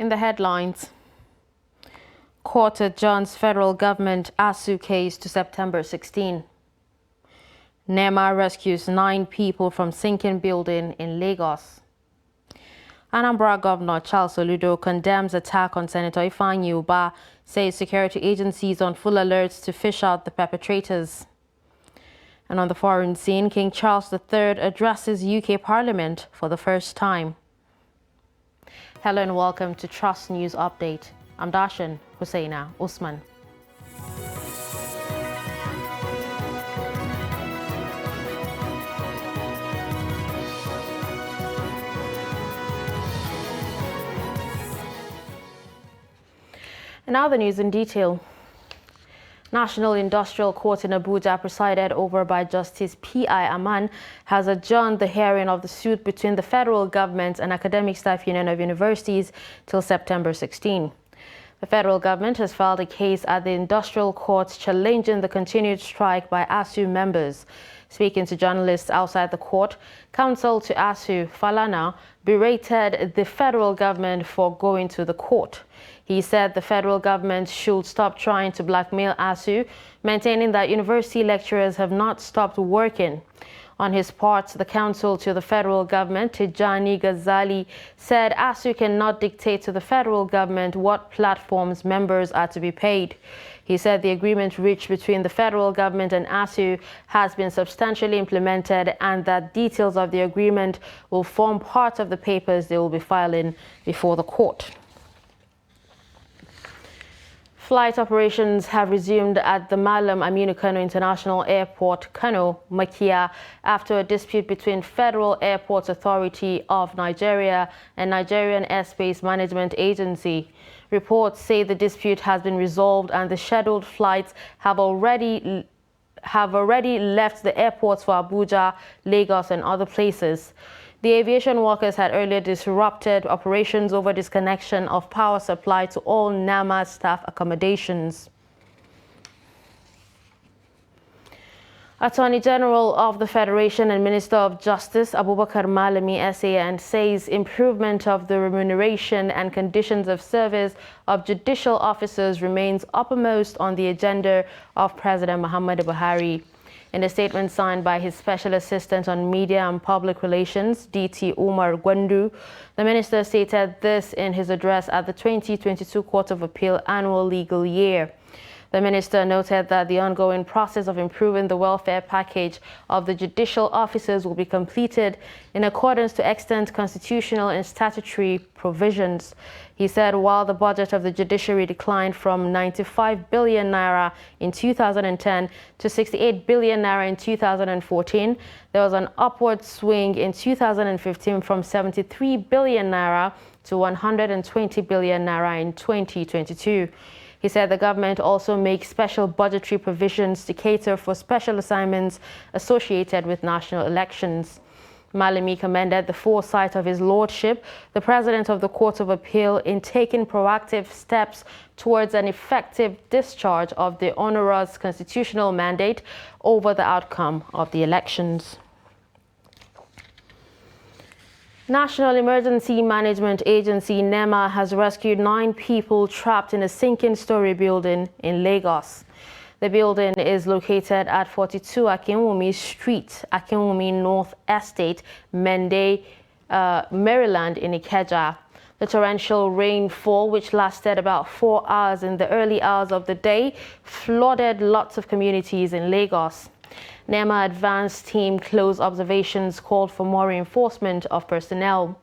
in the headlines. Court adjourns federal government ASUU case to September 16. NEMA rescues 9 people from sinking building in Lagos. Anambra Governor Charles Soludo condemns attack on Senator Ifeanyi Ubah, says security agencies on full alert to fish out the perpetrators. And on the foreign scene, King Charles III addresses UK Parliament for the first time. Hello and welcome to Trust News Update. I'm Darshan Hussaina Usman. And now the news in detail. National Industrial Court in Abuja, presided over by Justice P.I. Aman, has adjourned the hearing of the suit between the federal government and Academic Staff Union of Universities till September 16. The federal government has filed a case at the Industrial Court challenging the continued strike by ASUU members. Speaking to journalists outside the court, counsel to ASUU, Falana, berated the federal government for going to the court. He said the federal government should stop trying to blackmail ASUU, maintaining that university lecturers have not stopped working. On his part, the counsel to the federal government, Tijani Ghazali, said ASUU cannot dictate to the federal government what platforms members are to be paid. He said the agreement reached between the federal government and ASUU has been substantially implemented and that details of the agreement will form part of the papers they will be filing before the court. Flight operations have resumed at the Malam Aminu Kano International Airport, Kano, Makia, after a dispute between Federal Airports Authority of Nigeria and Nigerian Airspace Management Agency. Reports say the dispute has been resolved and the scheduled flights have already left the airports for Abuja, Lagos and other places. The aviation workers had earlier disrupted operations over disconnection of power supply to all NAMA staff accommodations. Attorney General of the Federation and Minister of Justice Abubakar Malami SAN says improvement of the remuneration and conditions of service of judicial officers remains uppermost on the agenda of President Muhammadu Buhari. In a statement signed by his Special Assistant on Media and Public Relations, DT Umar Gwandu, the minister stated this in his address at the 2022 Court of Appeal annual legal year. The minister noted that the ongoing process of improving the welfare package of the judicial officers will be completed in accordance to extant constitutional and statutory provisions. He said while the budget of the judiciary declined from 95 billion naira in 2010 to 68 billion naira in 2014, there was an upward swing in 2015 from 73 billion naira to 120 billion naira in 2022. He said the government also makes special budgetary provisions to cater for special assignments associated with national elections. Malami commended the foresight of his lordship, the president of the Court of Appeal, in taking proactive steps towards an effective discharge of the onerous constitutional mandate over the outcome of the elections. National Emergency Management Agency NEMA has rescued 9 people trapped in a sinking story building in Lagos. The building is located at 42 Akinwumi Street, Akinwumi North Estate, Mende, Maryland in Ikeja. The torrential rainfall, which lasted about 4 hours in the early hours of the day, flooded lots of communities in Lagos. NEMA advanced team close observations called for more reinforcement of personnel.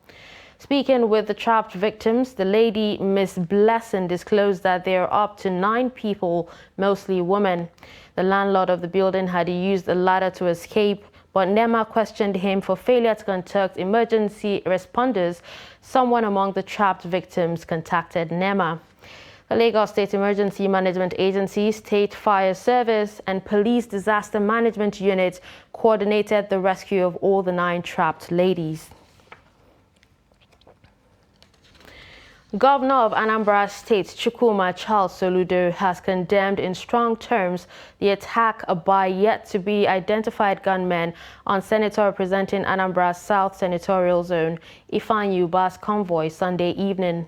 Speaking with the trapped victims, the lady, Miss Blessing, disclosed that there are up to 9 people, mostly women. The landlord of the building had used a ladder to escape, but NEMA questioned him for failure to contact emergency responders. Someone among the trapped victims contacted NEMA. The Lagos State Emergency Management Agency, State Fire Service, and Police Disaster Management Unit coordinated the rescue of all the 9 trapped ladies. Governor of Anambra State, Chukwuma Charles Soludo, has condemned in strong terms the attack by yet-to-be-identified gunmen on Senator representing Anambra South Senatorial Zone, Ifeanyi Ubah's convoy, Sunday evening.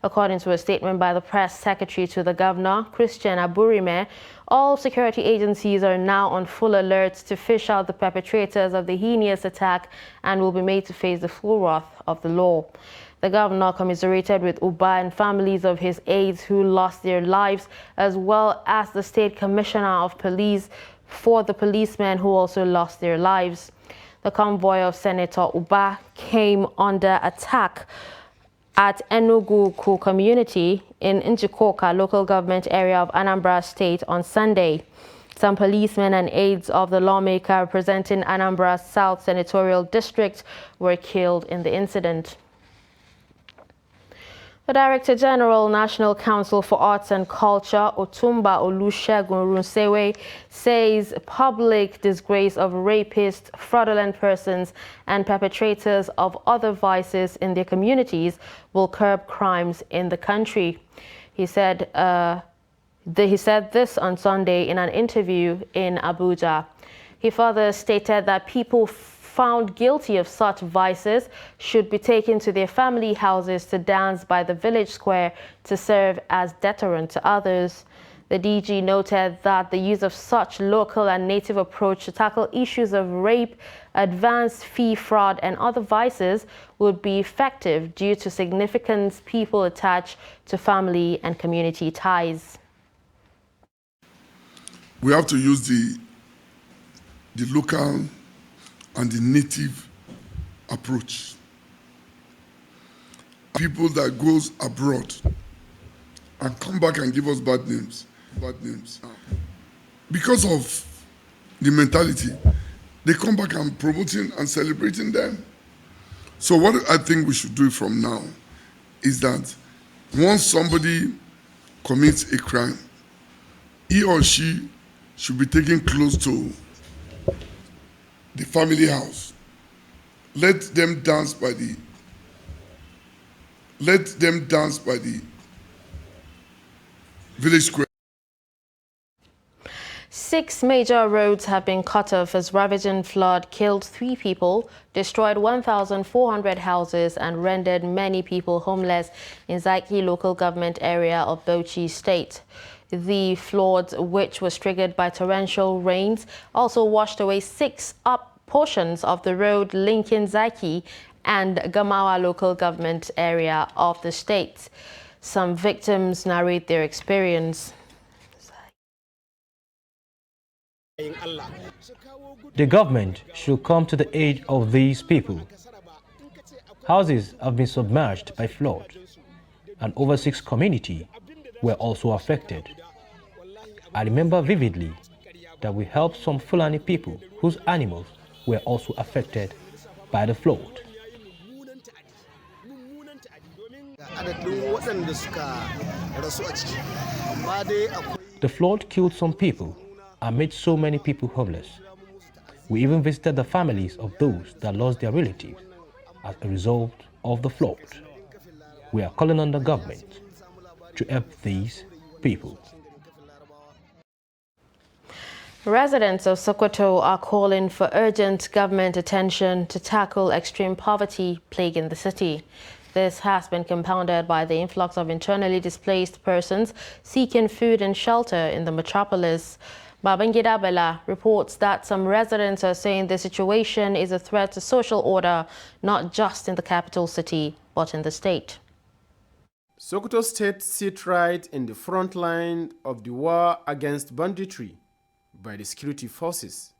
According to a statement by the press secretary to the governor, Christian Aburime, all security agencies are now on full alert to fish out the perpetrators of the heinous attack and will be made to face the full wrath of the law. The governor commiserated with Uba and families of his aides who lost their lives, as well as the state commissioner of police for the policemen who also lost their lives. The convoy of Senator Uba came under attack at Enugu community in Njikoka local government area of Anambra State on Sunday. Some policemen and aides of the lawmaker representing Anambra South Senatorial District were killed in the incident. The Director General, National Council for Arts and Culture, Otumba Olusegun Runsewe, says public disgrace of rapists, fraudulent persons, and perpetrators of other vices in their communities will curb crimes in the country. He said this on Sunday in an interview in Abuja. He further stated that people found guilty of such vices should be taken to their family houses to dance by the village square to serve as deterrent to others. The DG noted that the use of such local and native approach to tackle issues of rape, advanced fee fraud, and other vices would be effective due to significance people attach to family and community ties. We have to use the local and the native approach. People that goes abroad and come back and give us bad names. Because of the mentality, they come back and promoting and celebrating them. So what I think we should do from now is that once somebody commits a crime, he or she should be taken close to the family house. Let them dance by the village square. 6 major roads have been cut off as ravaging flood killed 3 people, destroyed 1,400 houses, and rendered many people homeless in Zaki local government area of Bauchi State. The flood, which was triggered by torrential rains, also washed away 6 portions of the road linking Zaki and Gamawa local government area of the state. Some victims narrate their experience. The government should come to the aid of these people. Houses have been submerged by flood, and over 6 communities were also affected. I remember vividly that we helped some Fulani people whose animals were also affected by the flood. The flood killed some people and made so many people homeless. We even visited the families of those that lost their relatives as a result of the flood. We are calling on the government to help these people. Residents of Sokoto are calling for urgent government attention to tackle extreme poverty plaguing the city. This has been compounded by the influx of internally displaced persons seeking food and shelter in the metropolis. Babangida Bella reports that some residents are saying the situation is a threat to social order, not just in the capital city, but in the state. Sokoto State sits right in the front line of the war against banditry by the security forces,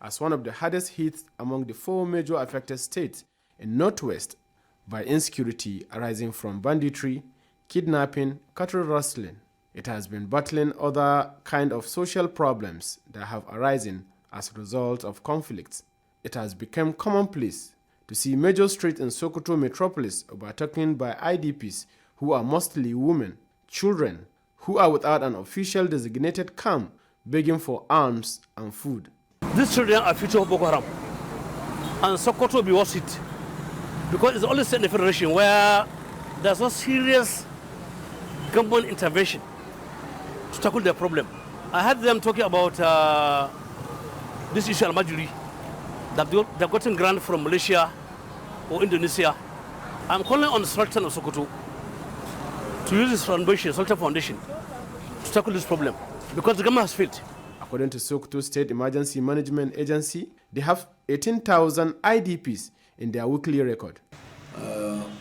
as one of the hardest hit among the 4 major affected states in Northwest by insecurity arising from banditry, kidnapping, cattle rustling. It has been battling other kind of social problems that have arisen as a result of conflicts. It has become commonplace to see major streets in Sokoto metropolis overtaken by IDPs who are mostly women, children, who are without an official designated camp, begging for arms and food. These children are future of Boko Haram, and Sokoto will be worth it, because it's only in the federation where there's no serious government intervention to tackle their problem. I heard them talking about this issue of Al-Majuri, that they've gotten grant from Malaysia or Indonesia. I'm calling on the Sultan of Sokoto to use this foundation, Salta Foundation, to tackle this problem because the government has failed. According to Sokoto State Emergency Management Agency, they have 18,000 IDPs in their weekly record.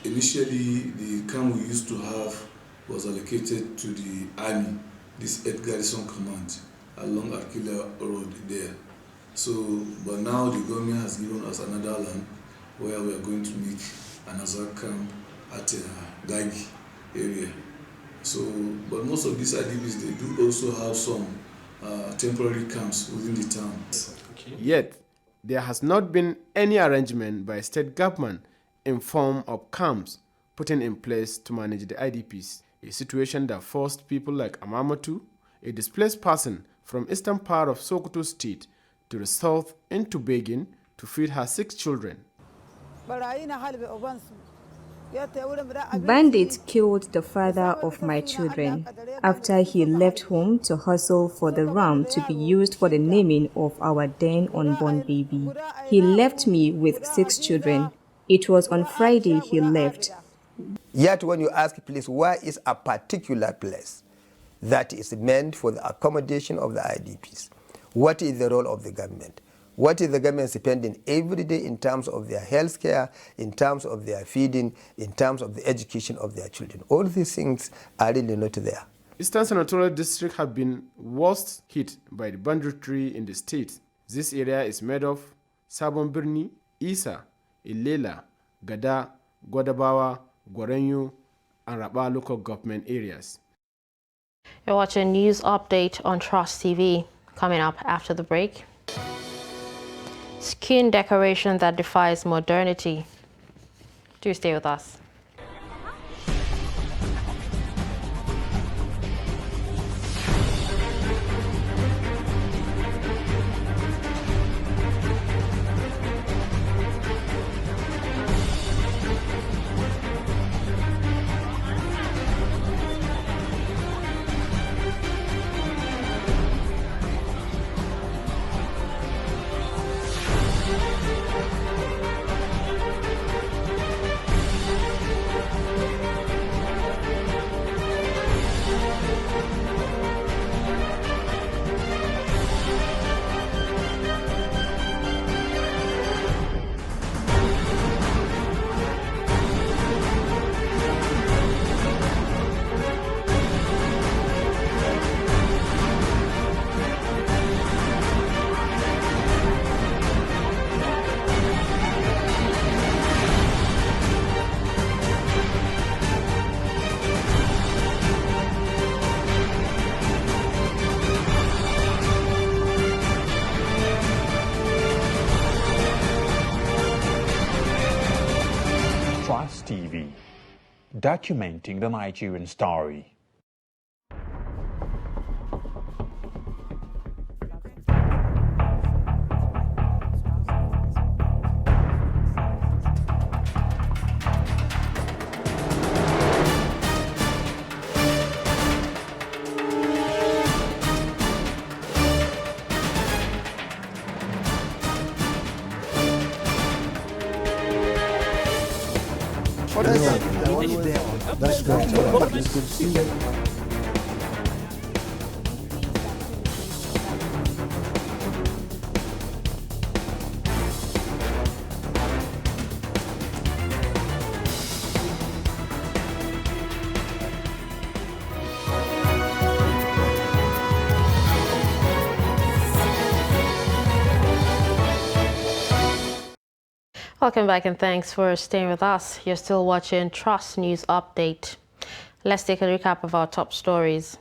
Initially, the camp we used to have was allocated to the army, this 8th Garrison Command, along Arkila Road there. So, but now the government has given us another land where we are going to make another camp at Gagi area. So, but most of these IDPs, they do also have some temporary camps within the town. Yet, there has not been any arrangement by state government in form of camps put in place to manage the IDPs, a situation that forced people like Amamatu, a displaced person from eastern part of Sokoto State, to resort into begging to feed her 6 children. Bandits killed the father of my children after he left home to hustle for the ram to be used for the naming of our then unborn baby. He left me with 6 children. It was on Friday he left. Yet when you ask police where is a particular place that is meant for the accommodation of the IDPs, what is the role of the government? What is the government spending every day in terms of their health care, in terms of their feeding, in terms of the education of their children? All these things are really not there. Eastern Senatorial District have been worst hit by the banditry in the state. This area is made of Sabon Birni, Isa, Ilela, Gada, Gwadabawa, Gwaranyu, and Raba local government areas. You're watching News Update on Trust TV. Coming up after the break. Skin decoration that defies modernity. Do stay with us. Trust TV, documenting the Nigerian story. That's great. That's good to see you. Welcome back and thanks for staying with us. You're still watching Trust News Update. Let's take a recap of our top stories.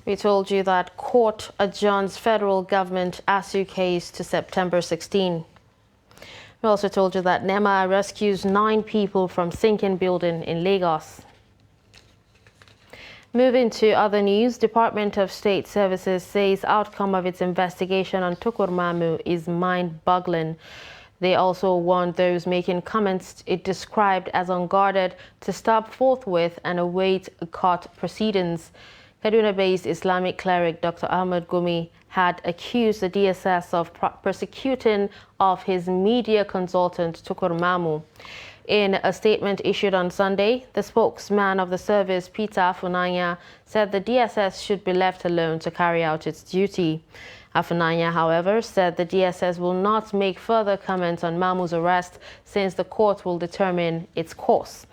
We told you that court adjourns federal government ASU case to September 16. We also told you that NEMA rescues 9 people from sinking building in Lagos. Moving to other news, Department of State Services says outcome of its investigation on Tukur Mamu is mind-boggling. They also warned those making comments it described as unguarded to stop forthwith and await court proceedings. Kaduna-based Islamic cleric Dr. Ahmed Gumi had accused the DSS of persecuting of his media consultant Tukur Mamu. In a statement issued on Sunday, the spokesman of the service, Peter Afunanya, said the DSS should be left alone to carry out its duty. Afunanya, however, said the DSS will not make further comments on Mamu's arrest since the court will determine its course.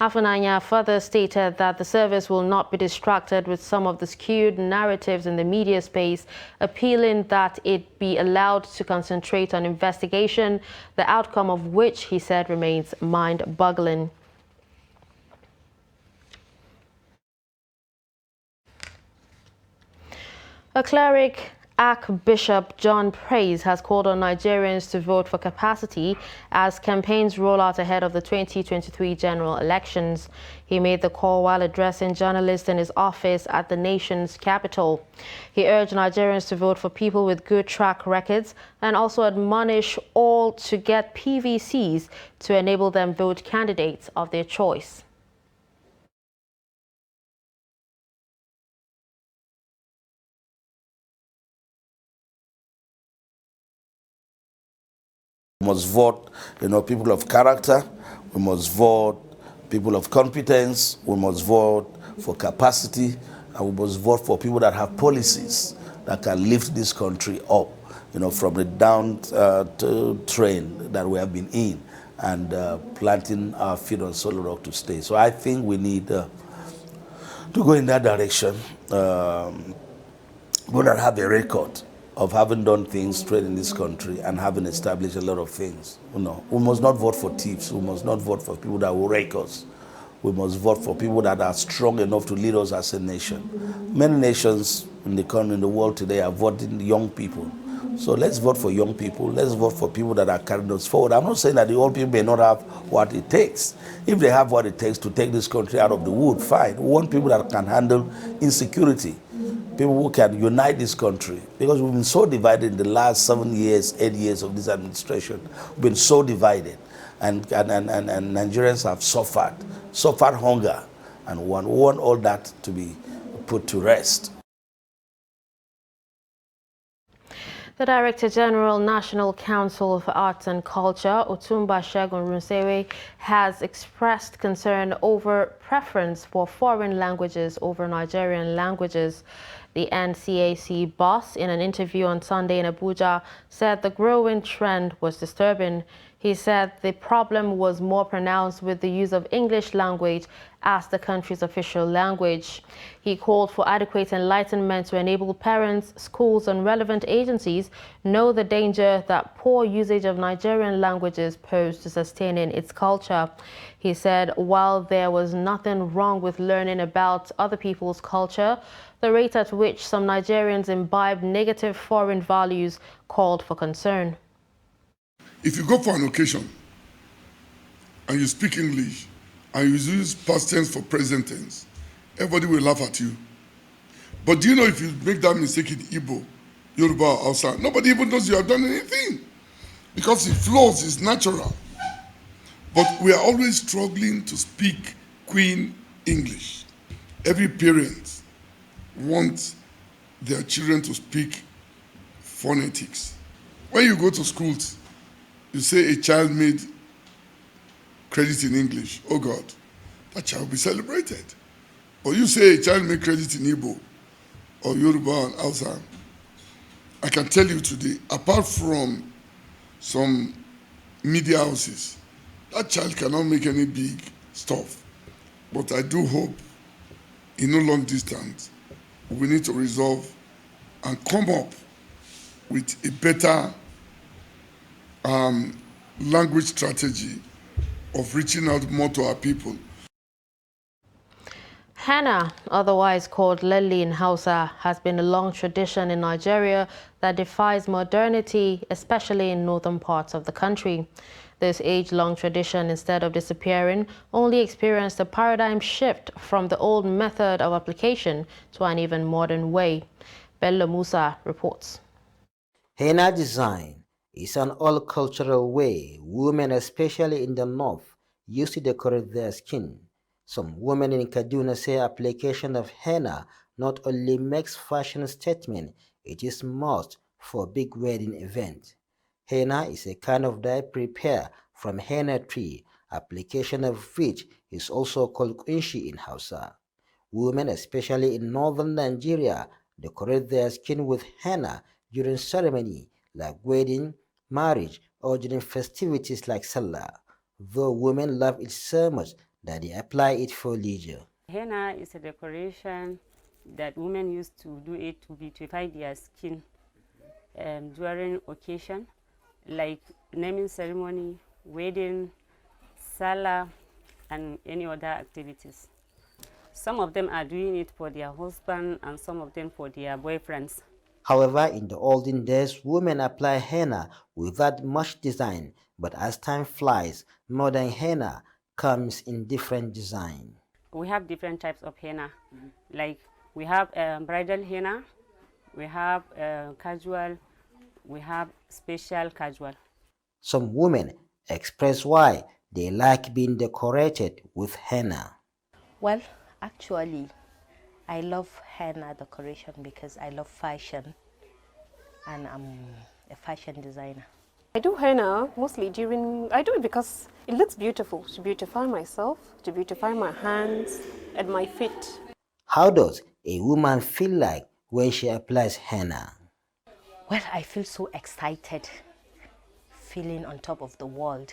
Afunanya further stated that the service will not be distracted with some of the skewed narratives in the media space, appealing that it be allowed to concentrate on investigation, the outcome of which, he said, remains mind-boggling. A cleric, Archbishop John Praise, has called on Nigerians to vote for capacity as campaigns roll out ahead of the 2023 general elections. He made the call while addressing journalists in his office at the nation's capital. He urged Nigerians to vote for people with good track records and also admonish all to get PVCs to enable them vote candidates of their choice. We must vote, people of character. We must vote people of competence. We must vote for capacity. And we must vote for people that have policies that can lift this country up, from the down train that we have been in and planting our feet on solid rock to stay. So I think we need to go in that direction. We don't have a record of having done things straight in this country and having established a lot of things. We must not vote for thieves. We must not vote for people that will rake us. We must vote for people that are strong enough to lead us as a nation. Many nations in the world today are voting young people. So let's vote for young people. Let's vote for people that are carrying us forward. I'm not saying that the old people may not have what it takes. If they have what it takes to take this country out of the wood, fine. We want people that can handle insecurity. People who can unite this country, because we've been so divided in the last 7 years, 8 years of this administration. We've been so divided, and Nigerians have suffered hunger, and we want all that to be put to rest. The Director General, National Council for Arts and Culture, Otumba Segun Runsewe, has expressed concern over preference for foreign languages over Nigerian languages. The NCAC boss, in an interview on Sunday in Abuja, said the growing trend was disturbing. He said the problem was more pronounced with the use of English language as the country's official language. He called for adequate enlightenment to enable parents, schools, and relevant agencies know the danger that poor usage of Nigerian languages pose to sustaining its culture. He said while there was nothing wrong with learning about other people's culture, the rate at which some Nigerians imbibe negative foreign values called for concern. If you go for an occasion and you speak English and you use past tense for present tense, everybody will laugh at you. But do you know if you make that mistake in Igbo, Yoruba, or Hausa, nobody even knows you have done anything because it flows, it's natural. But we are always struggling to speak Queen English. Every parent wants their children to speak phonetics. When you go to schools, you say a child made credit in English. Oh God, that child will be celebrated. Or you say a child made credit in Igbo or Yoruba and Hausa. I can tell you today, apart from some media houses, that child cannot make any big stuff. But I do hope in no long distance, we need to resolve and come up with a better language strategy of reaching out more to our people. Henna, otherwise called Leli in Hausa, has been a long tradition in Nigeria that defies modernity, especially in northern parts of the country. This age-long tradition, instead of disappearing, only experienced a paradigm shift from the old method of application to an even modern way. Bello Musa reports. Henna design is an old cultural way women, especially in the north, use to decorate their skin. Some women in Kaduna say application of henna not only makes fashion statement, it is must for big wedding event. Henna is a kind of dye prepared from henna tree application of which is also called kunshi in Hausa. Women, especially in northern Nigeria, decorate their skin with henna during ceremony like wedding, marriage, or during festivities like Salah, though women love it so much that they apply it for leisure. Henna is a decoration that women used to do it to beautify their skin during occasion like naming ceremony, wedding, Salah, and any other activities. Some of them are doing it for their husband and some of them for their boyfriends. However, in the olden days, women apply henna without much design, but as time flies, modern henna comes in different design. We have different types of henna. Like we have bridal henna, we have casual, we have special casual. Some women express why they like being decorated with henna. Well, actually, I love henna decoration because I love fashion and I'm a fashion designer. I do henna mostly I do it because it looks beautiful, to beautify myself, to beautify my hands and my feet. How does a woman feel like when she applies henna? Well, I feel so excited, feeling on top of the world,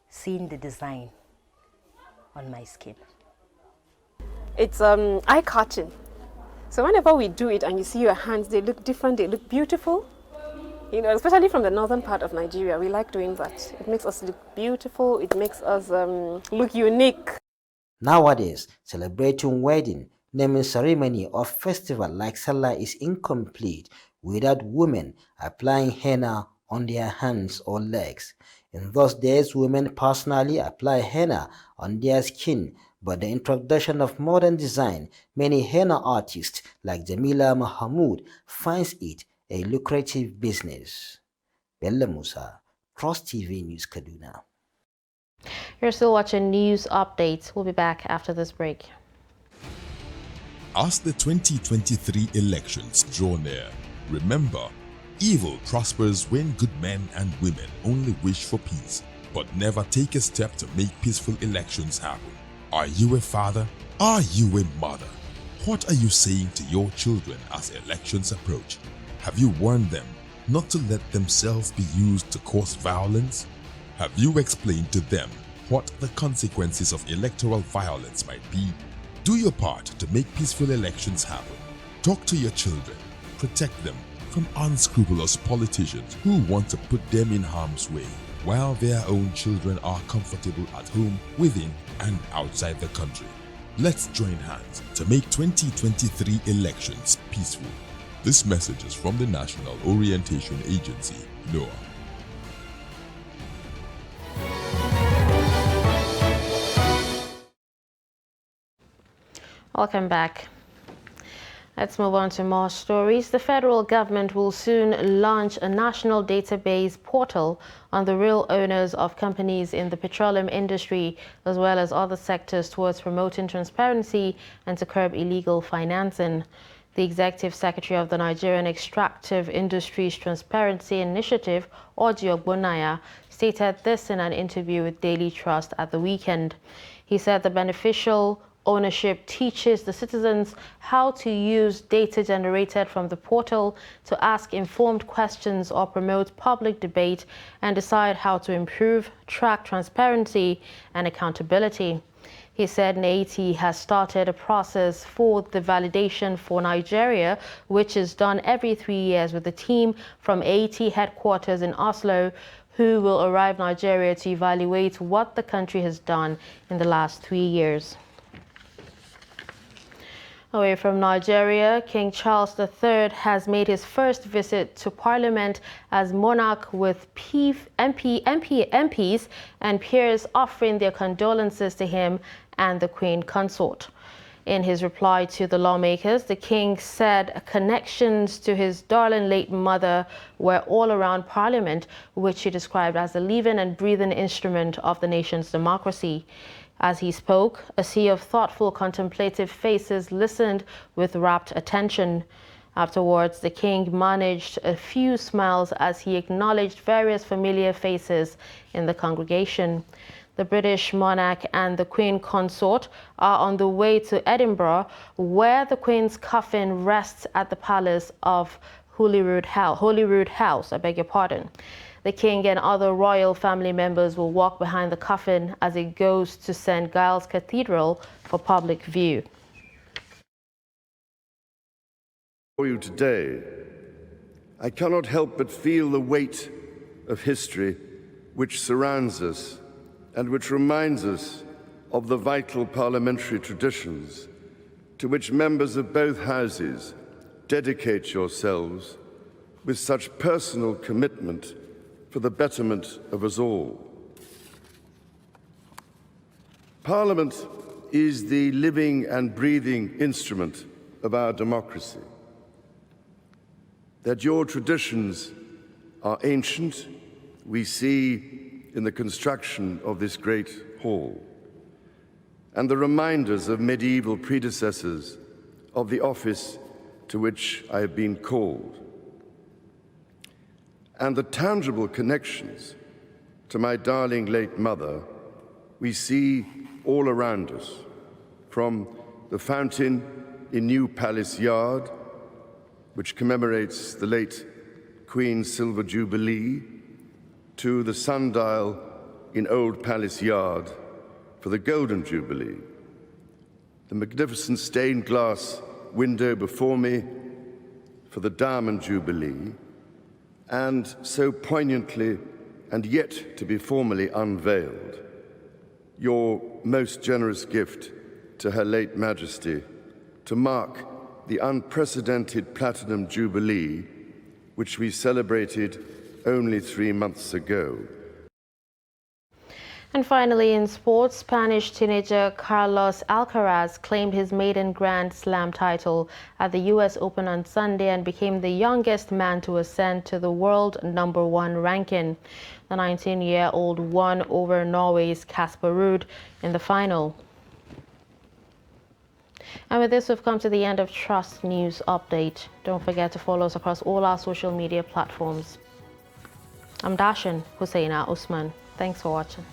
seeing the design on my skin. It's eye-catching. So whenever we do it and you see your hands, they look different, they look beautiful. You know, especially from the northern part of Nigeria, we like doing that. It makes us look beautiful, it makes us look unique. Nowadays, celebrating wedding, naming ceremony or festival like Salah is incomplete without women applying henna on their hands or legs. In those days, women personally apply henna on their skin, but the introduction of modern design, many henna artists like Jamila Mahmood finds it a lucrative business. Bella Musa, Trust TV News, Kaduna. You're still watching News Updates. We'll be back after this break. As the 2023 elections draw near, remember, evil prospers when good men and women only wish for peace, but never take a step to make peaceful elections happen. Are you a father? Are you a mother? What are you saying to your children as elections approach? Have you warned them not to let themselves be used to cause violence? Have you explained to them what the consequences of electoral violence might be? Do your part to make peaceful elections happen. Talk to your children. Protect them from unscrupulous politicians who want to put them in harm's way, while their own children are comfortable at home, within and outside the country. Let's join hands to make 2023 elections peaceful. This message is from the National Orientation Agency, NOAA. Welcome back. Let's move on to more stories. The federal government will soon launch a national database portal on the real owners of companies in the petroleum industry, as well as other sectors, towards promoting transparency and to curb illegal financing. The Executive Secretary of the Nigerian Extractive Industries Transparency Initiative, Orji Ogbonnaya, stated this in an interview with Daily Trust at the weekend. He said the beneficial ownership teaches the citizens how to use data generated from the portal to ask informed questions or promote public debate and decide how to improve, track transparency and accountability. He said NAT has started a process for the validation for Nigeria, which is done every 3 years with a team from AT headquarters in Oslo, who will arrive in Nigeria to evaluate what the country has done in the last 3 years. Away from Nigeria, King Charles III has made his first visit to Parliament as monarch, with MPs and peers offering their condolences to him and the Queen Consort. In his reply to the lawmakers, the King said connections to his darling late mother were all around Parliament, which he described as the living and breathing instrument of the nation's democracy. As he spoke, a sea of thoughtful, contemplative faces listened with rapt attention. Afterwards, the king managed a few smiles as he acknowledged various familiar faces in the congregation. The British monarch and the Queen consort are on the way to Edinburgh, where the Queen's coffin rests at the palace of Holyrood House. The king and other royal family members will walk behind the coffin as it goes to St. Giles Cathedral for public view. For you today, I cannot help but feel the weight of history which surrounds us and which reminds us of the vital parliamentary traditions to which members of both houses dedicate yourselves with such personal commitment for the betterment of us all. Parliament is the living and breathing instrument of our democracy. That your traditions are ancient, we see in the construction of this great hall, and the reminders of medieval predecessors of the office to which I have been called, and the tangible connections to my darling late mother we see all around us, from the fountain in New Palace Yard, which commemorates the late Queen's Silver Jubilee, to the sundial in Old Palace Yard for the Golden Jubilee, the magnificent stained glass window before me for the Diamond Jubilee, and so poignantly and yet to be formally unveiled, your most generous gift to Her late Majesty to mark the unprecedented Platinum Jubilee, which we celebrated only 3 months ago. And finally, in sports, Spanish teenager Carlos Alcaraz claimed his maiden Grand Slam title at the US Open on Sunday and became the youngest man to ascend to the world #1 ranking. The 19-year-old won over Norway's Casper Ruud in the final. And with this, we've come to the end of Trust News Update. Don't forget to follow us across all our social media platforms. I'm Dashan Husseina Usman. Thanks for watching.